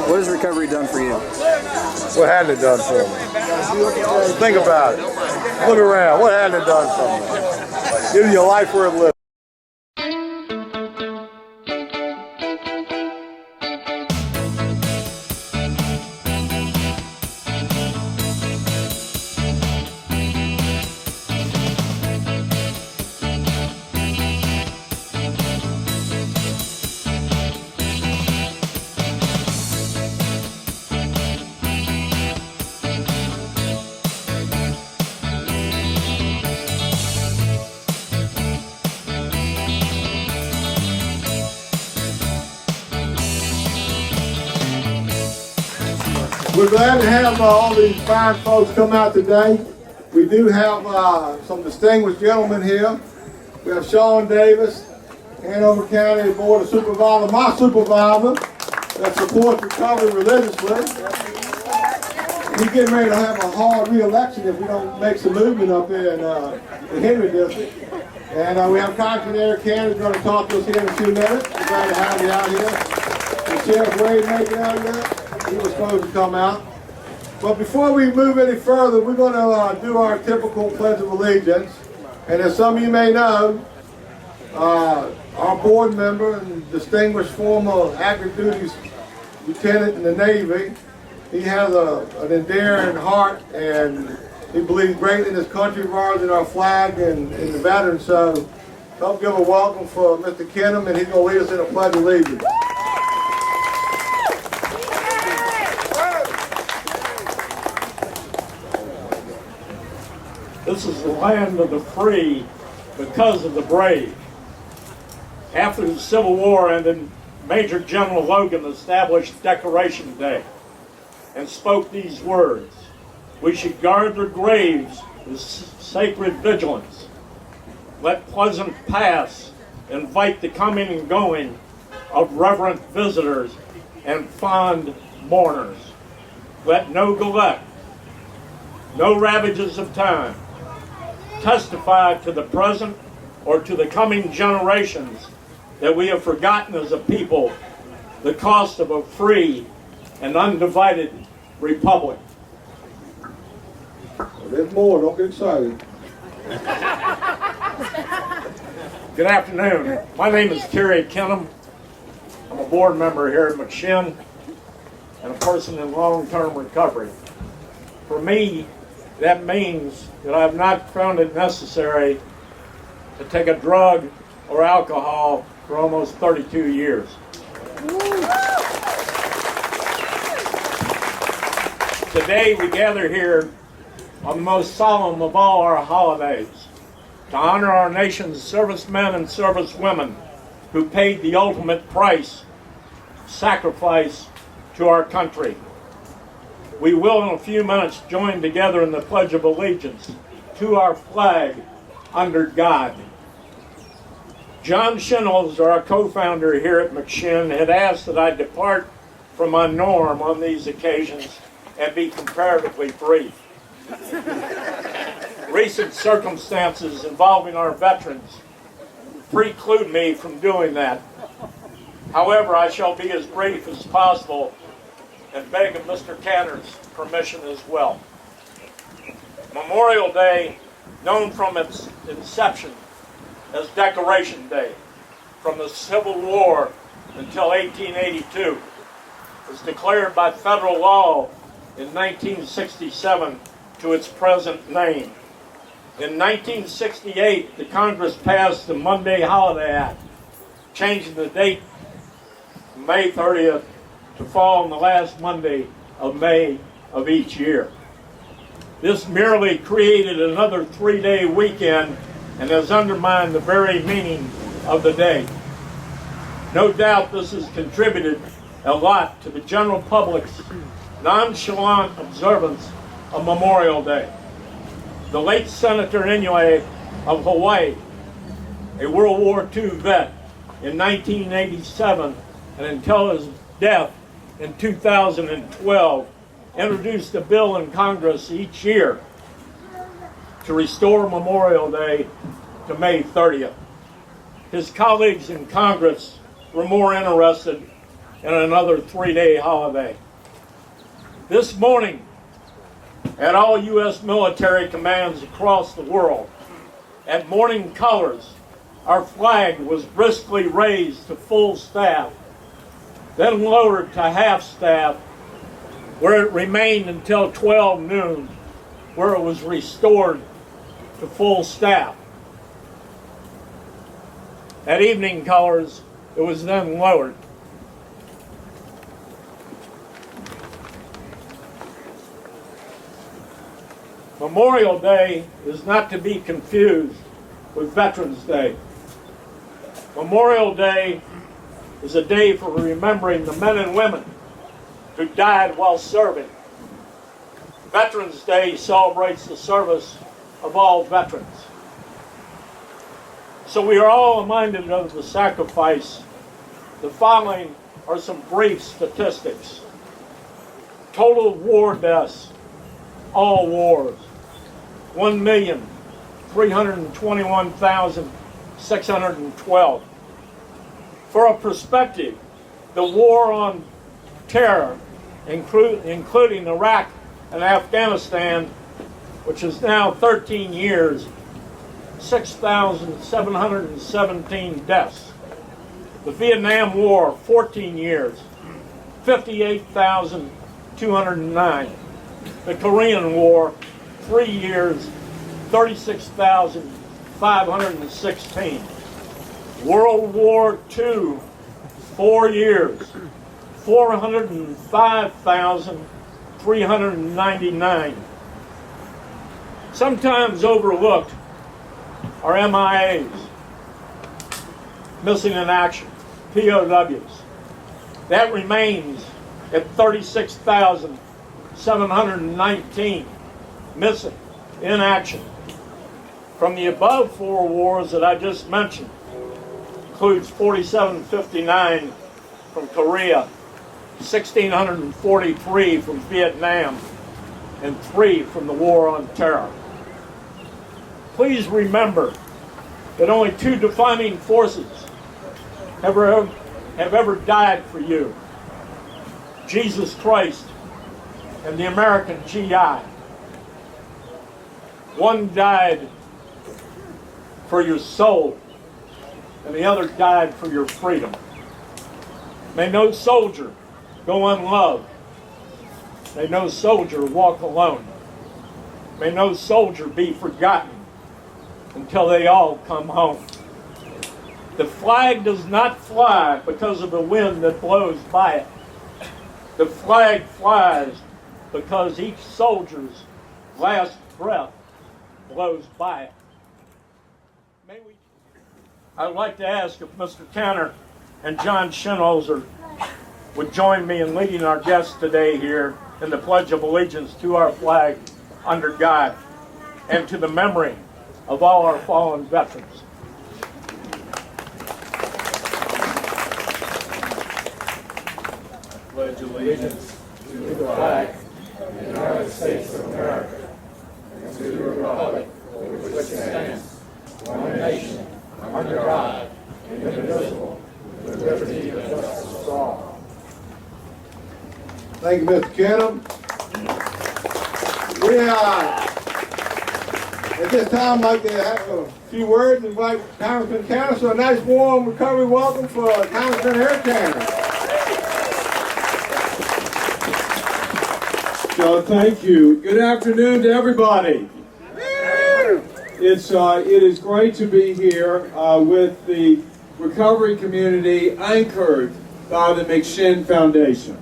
What has recovery done for you? What hadn't it done for me? Think about it. Look around. What hadn't it done for me? Give you a life worth living. We're glad to have all these fine folks come out today. We do have some distinguished gentlemen here. We have Sean Davis, Hanover County Board of Supervisors, my supervisor, that supports recovery religiously. He's getting ready to have a hard re-election if we don't make some movement up here in the Henry District. And we have Concierge Ken who's going to talk to us here in a few minutes. We're glad to have you out here. The Sheriff Wade making out yet? He was supposed to come out. But before we move any further, we're going to do our typical Pledge of Allegiance. And as some of you may know, our board member and distinguished former active duty lieutenant in the Navy, he has an endearing heart and he believes greatly in his country, rather than our flag and the veterans. So help give a welcome for Mr. Kenham, and he's going to lead us in a Pledge of Allegiance. This is the land of the free because of the brave. After the Civil War ended, Major General Logan established Decoration Day and spoke these words: "We should guard their graves with sacred vigilance. Let pleasant paths invite the coming and going of reverent visitors and fond mourners. Let no neglect, no ravages of time, testify to the present or to the coming generations that we have forgotten as a people the cost of a free and undivided republic." There's more, don't get excited. Good afternoon. My name is Terry Kenham. I'm a board member here at McShin and a person in long-term recovery. For me, that means that I have not found it necessary to take a drug or alcohol for almost 32 years. Today we gather here on the most solemn of all our holidays to honor our nation's servicemen and servicewomen who paid the ultimate price, sacrifice to our country. We will in a few minutes join together in the Pledge of Allegiance to our flag under God. John Shinols, our co-founder here at McShin, had asked that I depart from my norm on these occasions and be comparatively brief. Recent circumstances involving our veterans preclude me from doing that. However, I shall be as brief as possible and beg of Mr. Cantor's permission as well. Memorial Day, known from its inception as Decoration Day, from the Civil War until 1882, was declared by federal law in 1967 to its present name. In 1968, the Congress passed the Monday Holiday Act, changing the date from May 30th to fall on the last Monday of May of each year. This merely created another 3-day weekend and has undermined the very meaning of the day. No doubt this has contributed a lot to the general public's nonchalant observance of Memorial Day. The late Senator Inouye of Hawaii, a World War II vet, in 1987 and until his death in 2012, introduced a bill in Congress each year to restore Memorial Day to May 30th. His colleagues in Congress were more interested and another 3-day holiday. This morning, at all U.S. military commands across the world, at morning colors, our flag was briskly raised to full staff, then lowered to half staff, where it remained until 12 noon, where it was restored to full staff. At evening colors, it was then lowered. Memorial Day is not to be confused with Veterans Day. Memorial Day is a day for remembering the men and women who died while serving. Veterans Day celebrates the service of all veterans. So we are all reminded of the sacrifice. The following are some brief statistics. Total war deaths, all wars, 1,321,612. For a perspective, the war on terror, including Iraq and Afghanistan, which is now 13 years, 6,717 deaths. The Vietnam War, 14 years, 58,209. The Korean War, 3 years, 36,516. World War II, 4 years, 405,399. Sometimes overlooked are MIAs, missing in action, POWs. That remains at 36,719 missing in action. From the above 4 wars that I just mentioned, includes 4,759 from Korea, 1,643 from Vietnam, and 3 from the War on Terror. Please remember that only 2 defining forces have ever died for you: Jesus Christ and the American GI. One died for your soul, and the other died for your freedom. May no soldier go unloved. May no soldier walk alone. May no soldier be forgotten until they all come home. The flag does not fly because of the wind that blows by it. The flag flies because each soldier's last breath blows by it. I'd like to ask if Mr. Tanner and John Shinholzer would join me in leading our guests today here in the Pledge of Allegiance to our flag under God and to the memory of all our fallen veterans. Pledge allegiance to the flag of the United States of America and to the republic for which it stands, one nation, under God, indivisible, with liberty and justice for all. Thank you, Mr. Kenham. We at this time like to have a few words and invite Congressman Tanner. So a nice warm recovery welcome for Congressman Eric Tanner. So thank you. Good afternoon to everybody. It is great to be here with the recovery community anchored by the McShin Foundation.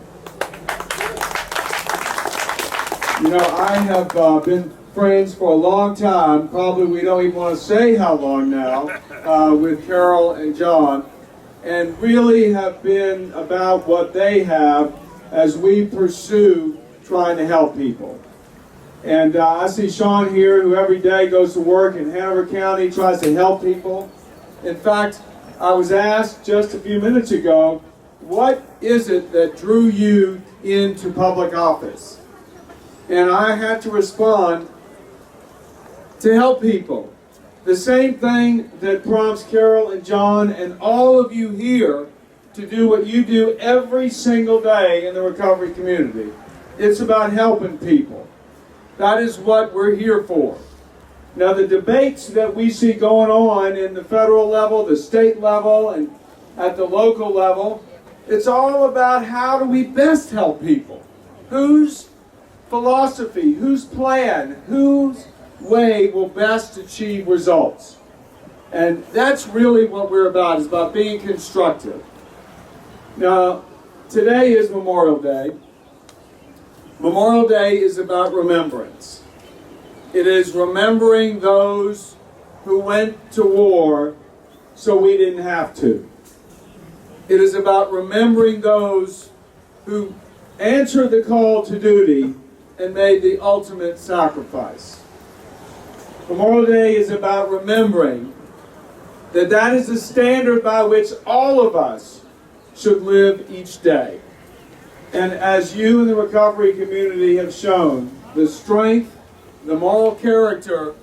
You know, I have been friends for a long time, probably we don't even want to say how long now, with Carol and John, and really have been about what they have as we pursue trying to help people. And I see Sean here, who every day goes to work in Hanover County, tries to help people. In fact, I was asked just a few minutes ago, what is it that drew you into public office? And I had to respond, to help people. The same thing that prompts Carol and John and all of you here to do what you do every single day in the recovery community. It's about helping people. That is what we're here for. Now, the debates that we see going on in the federal level, the state level, and at the local level, it's all about how do we best help people. Whose philosophy, whose plan, whose way will best achieve results. And that's really what we're about, is about being constructive. Now, today is Memorial Day. Memorial Day is about remembrance. It is remembering those who went to war so we didn't have to. It is about remembering those who answered the call to duty and made the ultimate sacrifice. Memorial Day is about remembering that that is the standard by which all of us should live each day. And as you in the recovery community have shown, the strength, the moral character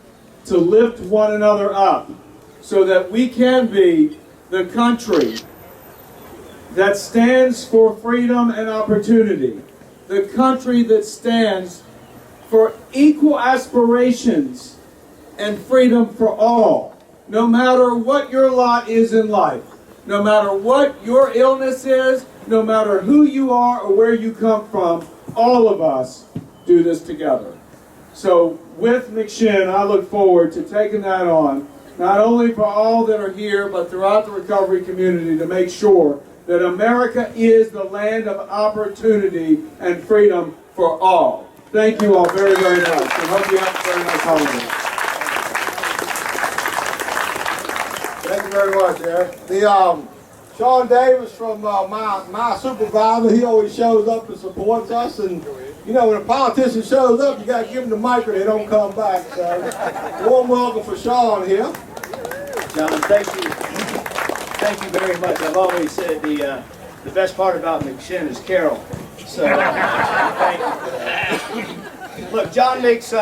to lift one another up so that we can be the country that stands for freedom and opportunity, the country that stands for equal aspirations and freedom for all, no matter what your lot is in life, no matter what your illness is, no matter who you are or where you come from, all of us do this together. So with McShin, I look forward to taking that on, not only for all that are here, but throughout the recovery community, to make sure that America is the land of opportunity and freedom for all. Thank you all very, very much, and hope you have a very nice holiday. Thank you very much, Eric. Sean Davis from my supervisor, he always shows up and supports us. And, you know, when a politician shows up, you got to give them the mic or they don't come back. So, warm welcome for Sean here. John, thank you. Thank you very much. I've always said the best part about McShin is Carol. So, thank you for that. Look, John makes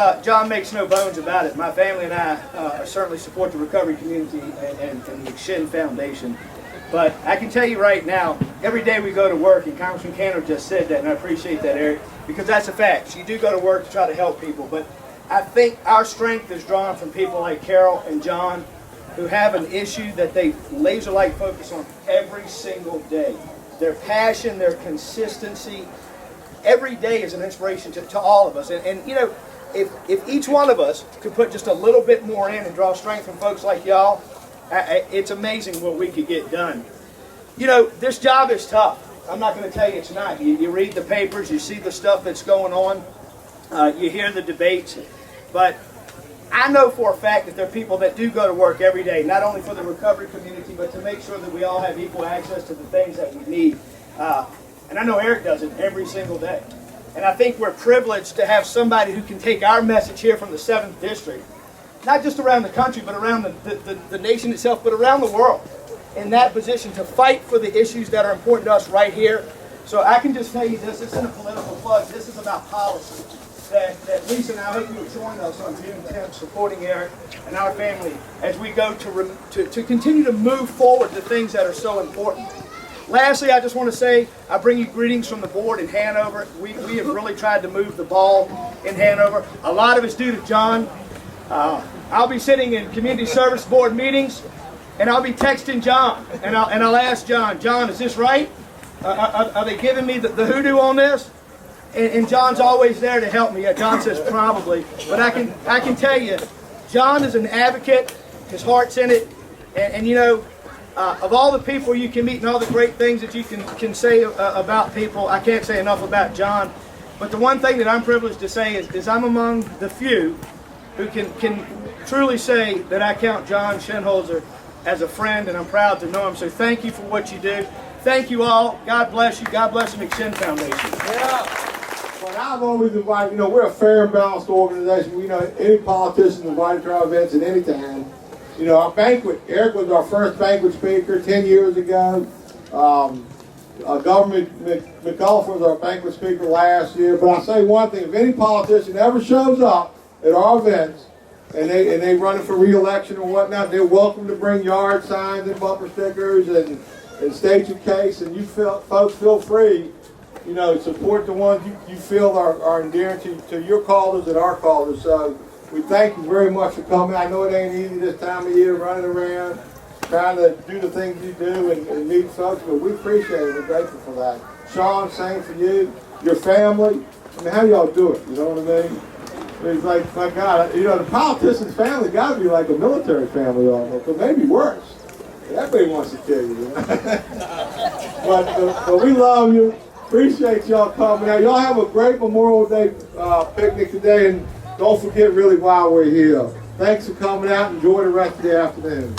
no bones about it. My family and I certainly support the recovery community and the McShin Foundation. But I can tell you right now, every day we go to work, and Congressman Cantor just said that, and I appreciate that, Eric, because that's a fact. You do go to work to try to help people, but I think our strength is drawn from people like Carol and John, who have an issue that they laser-like focus on every single day. Their passion, their consistency, every day is an inspiration to all of us. And you know, if each one of us could put just a little bit more in and draw strength from folks like y'all, it's amazing what we could get done. You know, this job is tough. I'm not going to tell you it's not. You read the papers, you see the stuff that's going on, you hear the debates, but I know for a fact that there are people that do go to work every day, not only for the recovery community, but to make sure that we all have equal access to the things that we need. And I know Eric does it every single day. And I think we're privileged to have somebody who can take our message here from the 7th District, not just around the country, but around the nation itself, but around the world, in that position to fight for the issues that are important to us right here. So I can just tell you this isn't a political plug, this is about policy. That Lisa and I hope you will join us on June 10th, supporting Eric and our family as we go to continue to move forward the things that are so important. Lastly, I just want to say I bring you greetings from the board in Hanover. We have really tried to move the ball in Hanover. A lot of it's due to John. I'll be sitting in community service board meetings, and I'll be texting John, and I'll ask John, is this right? Are they giving me the hoodoo on this? And John's always there to help me. Yeah, John says probably, but I can tell you, John is an advocate. His heart's in it, and you know, of all the people you can meet and all the great things that you can say about people, I can't say enough about John. But the one thing that I'm privileged to say is I'm among the few who can truly say that I count John Shenholzer as a friend, and I'm proud to know him. So thank you for what you do. Thank you all. God bless you. God bless the McShin Foundation. Yeah. But I've always invited, you know, we're a fair and balanced organization. We know any politician invited to our events at any time. You know, our banquet, Eric was our first banquet speaker 10 years ago. Governor McAuliffe was our banquet speaker last year. But I'll say one thing, if any politician ever shows up at our events and they running for re-election or whatnot, they're welcome to bring yard signs and bumper stickers and and state your case. And you folks feel free, you know, support the ones you feel are endearing to your callers and our callers. So we thank you very much for coming. I know it ain't easy this time of year running around trying to do the things you do and meet folks, but we appreciate it. We're grateful for that. Sean, same for you, your family. I mean, how y'all do it? You know what I mean? It's like, my God, you know, the politician's family got to be like a military family almost, or maybe worse. Everybody wants to kill you, you know? but we love you. Appreciate y'all coming out. Y'all have a great Memorial Day picnic today, and don't forget really why we're here. Thanks for coming out. Enjoy the rest of the afternoon.